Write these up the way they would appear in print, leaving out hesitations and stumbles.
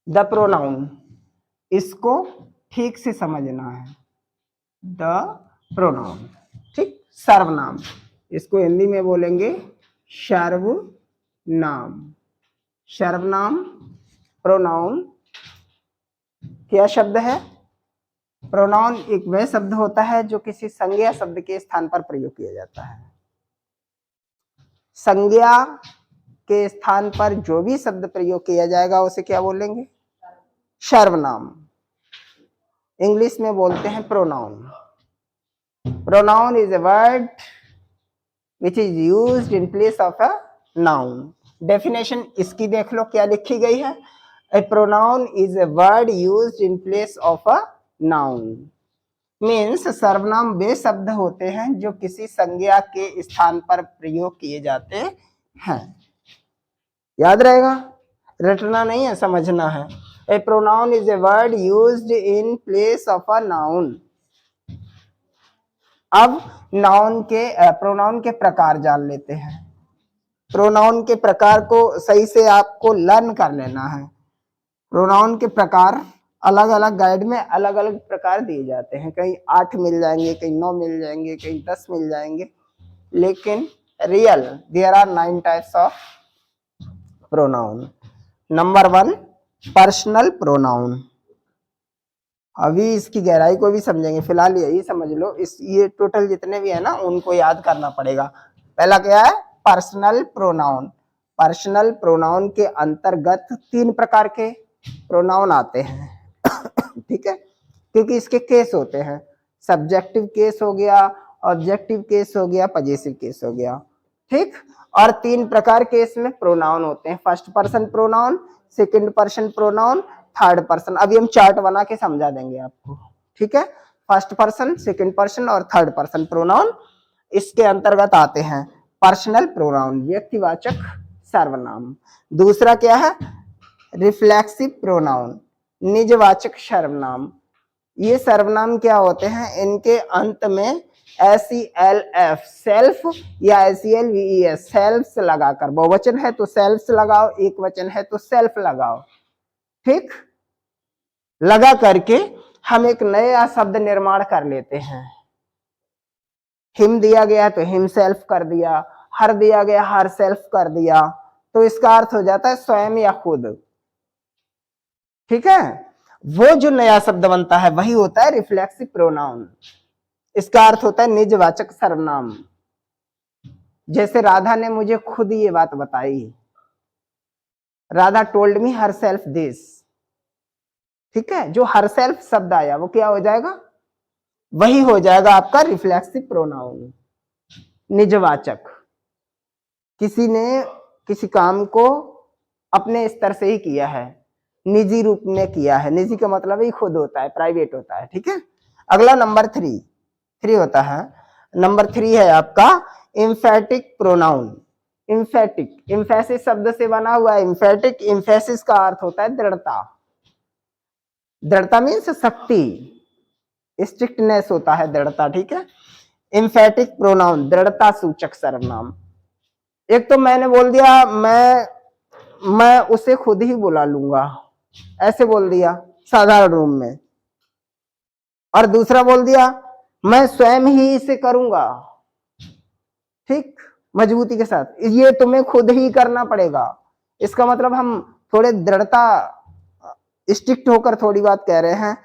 The pronoun, इसको ठीक से समझना है। द प्रोनाउन, ठीक, सर्वनाम, इसको हिंदी में बोलेंगे सर्वनाम। सर्वनाम प्रोनाउन क्या शब्द है? प्रोनाउन एक वह शब्द होता है जो किसी संज्ञा शब्द के स्थान पर प्रयोग किया जाता है। संज्ञा के स्थान पर जो भी शब्द प्रयोग किया जाएगा उसे क्या बोलेंगे? सर्वनाम। इंग्लिश में बोलते हैं pronoun. Pronoun is a word which is used in place of a noun. Definition इसकी देख लो क्या लिखी गई है। A pronoun is a word used in place of a noun. Means सर्वनाम वे शब्द होते हैं जो किसी संज्ञा के स्थान पर प्रयोग किए जाते हैं। याद रहेगा, रटना नहीं है, समझना है। A pronoun is a word used in place of a noun. अब नाउन के प्रोनाउन के प्रकार जान लेते हैं। प्रोनाउन के प्रकार को सही से आपको लर्न कर लेना है। प्रोनाउन के प्रकार अलग अलग गाइड में अलग अलग प्रकार दिए जाते हैं। कहीं 8 मिल जाएंगे, कहीं 9 मिल जाएंगे, कहीं 10 मिल जाएंगे, लेकिन real there are 9 types of pronoun. Number 1 personal pronoun. अभी इसकी गहराई को भी समझेंगे, फिलहाल यही समझ लो। ये टोटल जितने भी है ना उनको याद करना पड़ेगा। पहला क्या है? Personal pronoun. पर्सनल प्रोनाउन के अंतर्गत 3 प्रकार के प्रोनाउन आते हैं। ठीक है, क्योंकि इसके केस होते हैं। सब्जेक्टिव केस हो गया, ऑब्जेक्टिव केस हो गया, पजेसिव केस हो गया। ठीक, और 3 प्रकार के इसमें प्रोनाउन होते हैं। First person pronoun, second person pronoun, third person. अभी हम चार्ट बना के समझा देंगे आपको। ठीक है, फर्स्ट पर्सन, सेकंड पर्सन और थर्ड पर्सन प्रोनाउन इसके अंतर्गत आते हैं। पर्सनल प्रोनाउन व्यक्तिवाचक सर्वनाम। दूसरा क्या है? रिफ्लेक्सिव प्रोनाउन निजवाचक सर्वनाम। ये सर्वनाम क्या होते हैं? इनके अंत में SELF सेल्फ या SELVES सेल्फ्स लगाकर, बहुवचन है तो सेल्फ्स लगाओ, एक वचन है तो सेल्फ लगाओ। ठीक, लगा करके हम एक नया शब्द निर्माण कर लेते हैं। हिम दिया गया तो हिम सेल्फ कर दिया, हर दिया गया हर सेल्फ कर दिया, तो इसका अर्थ हो जाता है स्वयं या खुद। ठीक है, वो जो नया शब्द बनता है वही होता है रिफ्लेक्सिव प्रोनाउन। इसका अर्थ होता है निजवाचक सर्वनाम। जैसे राधा ने मुझे खुद ये बात बताई, Radha told me her self this. ठीक है, जो हर सेल्फ शब्द आया वो क्या हो जाएगा? वही हो जाएगा आपका रिफ्लेक्सिव प्रोनाउन, निजवाचक। किसी ने किसी काम को अपने स्तर से ही किया है, निजी रूप में किया है। निजी का मतलब ही खुद होता है, प्राइवेट होता है। ठीक है, अगला नंबर 3 होता है। नंबर 3 है आपका एम्फेटिक प्रोनाउन। एम्फेटिक, एम्फेसिस शब्द से बना हुआ है। एम्फेटिक, एम्फेसिस का अर्थ होता है दृढ़ता। दृढ़ता मीन्स शक्ति, स्ट्रिक्टनेस होता है दृढ़ता। ठीक है, एम्फेटिक प्रोनाउन दृढ़ता सूचक सर्वनाम। एक तो मैंने बोल दिया मैं उसे खुद ही बुला लूंगा, ऐसे बोल दिया साधारण रूप में। और दूसरा बोल दिया मैं स्वयं ही इसे करूंगा। ठीक, मजबूती के साथ, ये तुम्हें खुद ही करना पड़ेगा। इसका मतलब हम थोड़े दृढ़ता, स्ट्रिक्ट होकर थोड़ी बात कह रहे हैं,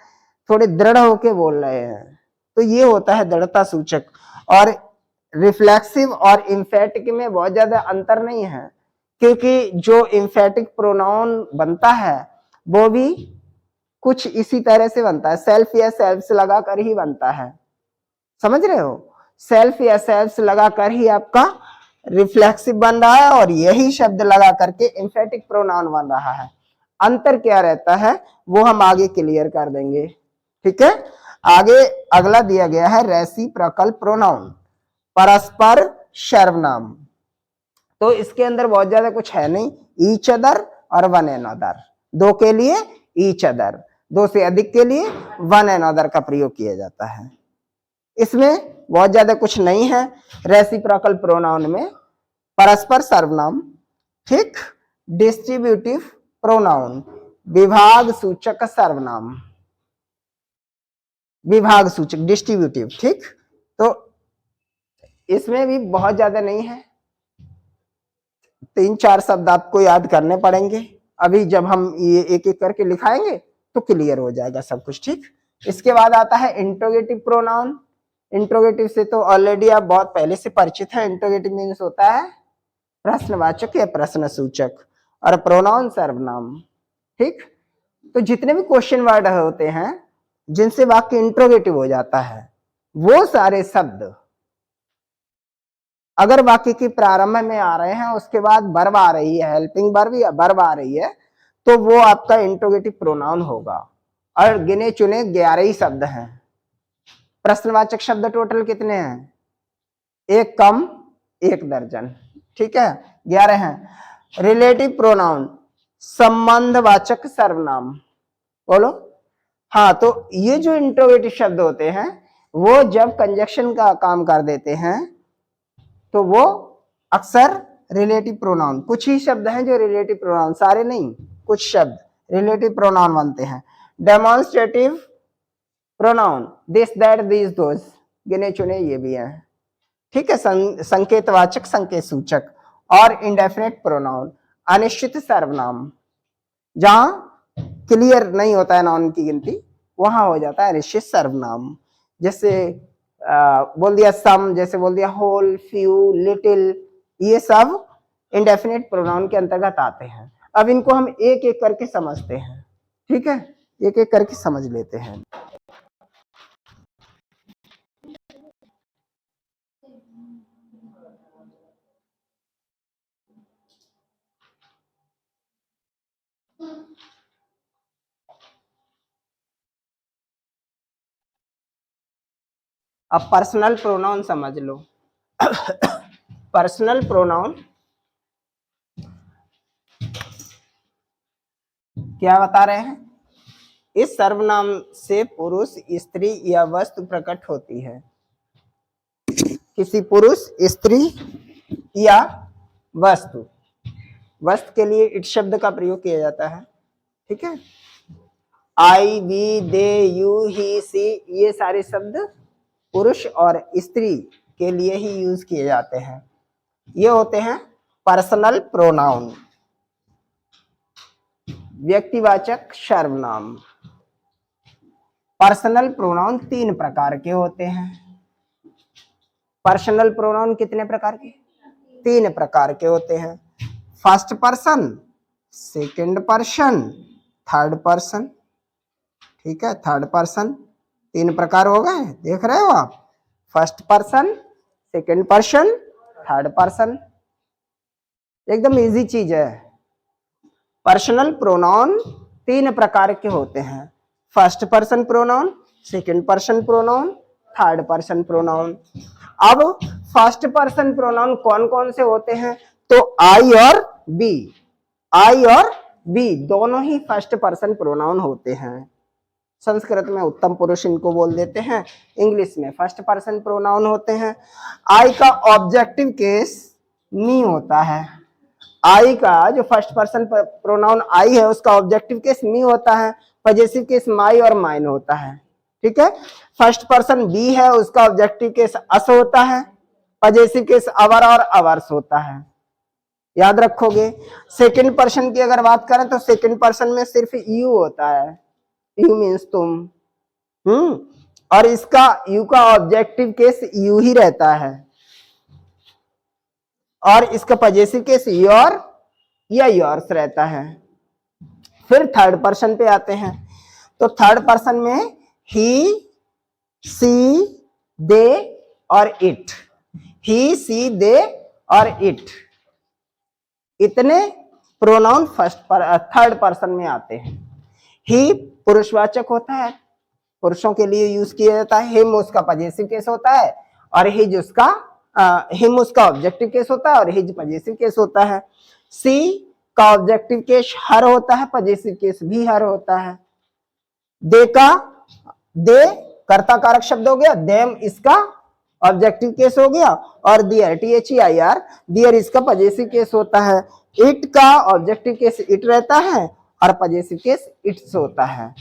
थोड़े दृढ़ होके बोल रहे हैं, तो ये होता है दृढ़ता सूचक। और रिफ्लेक्सिव और एम्फेटिक में बहुत ज्यादा अंतर नहीं है, क्योंकि जो एम्फेटिक प्रोनाउन बनता है वो भी कुछ इसी तरह से बनता है, सेल्फ या सेल्फ्स लगाकर ही बनता है। समझ रहे हो? सेल्फ या सेल्फ्स लगाकर ही आपका रिफ्लेक्सिव बन रहा है, और यही शब्द लगा करके एम्फेटिक प्रोनाउन बन रहा है। अंतर क्या रहता है वो हम आगे क्लियर कर देंगे। ठीक है, आगे अगला दिया गया है रेसिप्रोकल प्रोनाउन, परस्पर सर्वनाम। तो इसके अंदर बहुत ज्यादा कुछ है नहीं। ईच अदर और वन एन अदर, दो के लिए ईच अदर, दो से अधिक के लिए वन एन अदर का प्रयोग किया जाता है। इसमें बहुत ज्यादा कुछ नहीं है। रेसिप्रोकल प्रोनाउन में परस्पर सर्वनाम। ठीक, डिस्ट्रीब्यूटिव प्रोनाउन विभाग सूचक सर्वनाम, विभाग सूचक डिस्ट्रीब्यूटिव। ठीक, तो इसमें भी बहुत ज्यादा नहीं है, 3-4 शब्द आपको याद करने पड़ेंगे। अभी जब हम ये एक एक करके लिखाएंगे तो क्लियर हो जाएगा सब कुछ। ठीक, इसके बाद आता है इंट्रोगेटिव प्रोनाउन। इंट्रोगेटिव से तो ऑलरेडी आप बहुत पहले से परिचित है। इंट्रोगेटिव मीन्स होता है प्रश्नवाचक या प्रश्न सूचक, और प्रोनाउन सर्वनाम। ठीक, तो जितने भी क्वेश्चन वर्ड होते हैं जिनसे वाक्य इंट्रोगेटिव हो जाता है, वो सारे शब्द अगर वाक्य के प्रारंभ में आ रहे हैं, उसके बाद वर्ब आ रही है, हेल्पिंग वर्ब या वर्ब आ रही है, तो वो आपका इंट्रोगेटिव प्रोनाउन होगा। और गिने चुने 11 ही शब्द हैं। प्रश्नवाचक शब्द टोटल कितने हैं? एक कम 1 दर्जन। ठीक है, 11 हैं। रिलेटिव प्रोनाउन, संबंधवाचक सर्वनाम। बोलो। हाँ, तो ये जो इंट्रोगेटिव शब्द होते हैं वो जब कंजक्शन का काम कर देते हैं तो वो अक्सर रिलेटिव प्रोनाउन, कुछ ही शब्द हैं जो रिलेटिव प्रोनाउन, सारे नहीं, कुछ शब्द रिलेटिव प्रोनाउन बनते हैं। Demonstrative pronoun, this that this those, गिने चुने ये भी हैं। ठीक है, संकेतवाचक संकेत सूचक। और इंडेफिनिट प्रोनाउन, अनिश्चित सर्वनाम, जहां क्लियर नहीं होता है नाउन की गिनती, वहां हो जाता है अनिश्चित सर्वनाम। जैसे बोल दिया सम, जैसे बोल दिया होल, फ्यू, लिटिल, ये सब इंडेफिनिट प्रोनाउन के अंतर्गत आते हैं। अब इनको हम एक एक करके समझते हैं। ठीक है, एक एक करके समझ लेते हैं। अब पर्सनल प्रोनाउन समझ लो। पर्सनल प्रोनाउन क्या बता रहे हैं? इस सर्वनाम से पुरुष, स्त्री या वस्तु प्रकट होती है। किसी पुरुष, स्त्री या वस्तु, वस्तु के लिए इट शब्द का प्रयोग किया जाता है। ठीक है, आई, वी, दे, यू, ही, सी, ये सारे शब्द पुरुष और स्त्री के लिए ही यूज किए जाते हैं। ये होते हैं पर्सनल प्रोनाउन, व्यक्तिवाचक सर्वनाम। पर्सनल प्रोनाउन 3 प्रकार के होते हैं। पर्सनल प्रोनाउन कितने प्रकार के? 3 प्रकार के होते हैं। First person, second person, third person. ठीक है, थर्ड पर्सन 3 प्रकार हो गए, देख रहे हो आप? First person, second person, third person. एकदम इजी चीज है। पर्सनल प्रोनाउन 3 प्रकार के होते हैं। First person pronoun, second person pronoun, third person pronoun. अब फर्स्ट पर्सन प्रोनाउन कौन कौन से होते हैं? तो आई और बी, आई और बी दोनों ही फर्स्ट पर्सन प्रोनाउन होते हैं। संस्कृत में उत्तम पुरुष इनको बोल देते हैं, इंग्लिश में फर्स्ट पर्सन प्रोनाउन होते हैं। आई का ऑब्जेक्टिव केस मी होता है। आई का जो फर्स्ट पर्सन प्रोनाउन आई है उसका ऑब्जेक्टिव केस मी होता है, पजेसिव केस माई और माइन होता है। ठीक है, फर्स्ट पर्सन बी है, उसका ऑब्जेक्टिव केस अस होता है, पजेसिव केस अवर और अवर्स होता है। याद रखोगे। सेकंड पर्सन की अगर बात करें तो सेकंड पर्सन में सिर्फ यू होता है, यू मीन्स तुम। और इसका यू का ऑब्जेक्टिव केस यू ही रहता है, और इसका पजेसिव केस योर या योर्स रहता है। फिर थर्ड पर्सन पे आते हैं, तो थर्ड पर्सन में ही, सी, दे और इट। ही, सी, दे और इट, इतने प्रोनाउन थर्ड पर्सन में आते हैं। ही पुरुषवाचक होता है, पुरुषों के लिए यूज किया जाता है। हिम उसका पजेसिव केस होता है, और हिज उसका हिम उसका ऑब्जेक्टिव केस होता है, और हिज पजेसिव केस होता है। सी का ऑब्जेक्टिव केस हर होता है, पजेसिव केस भी हर होता है। दे का, दे कर्ता कारक शब्द हो गया, देम इसका ऑब्जेक्टिव केस हो गया, और दियर, THEIR, दियर इसका पजेसिव केस होता है। इट का ऑब्जेक्टिव केस इट रहता है, और पजेसिव केस इट्स होता है।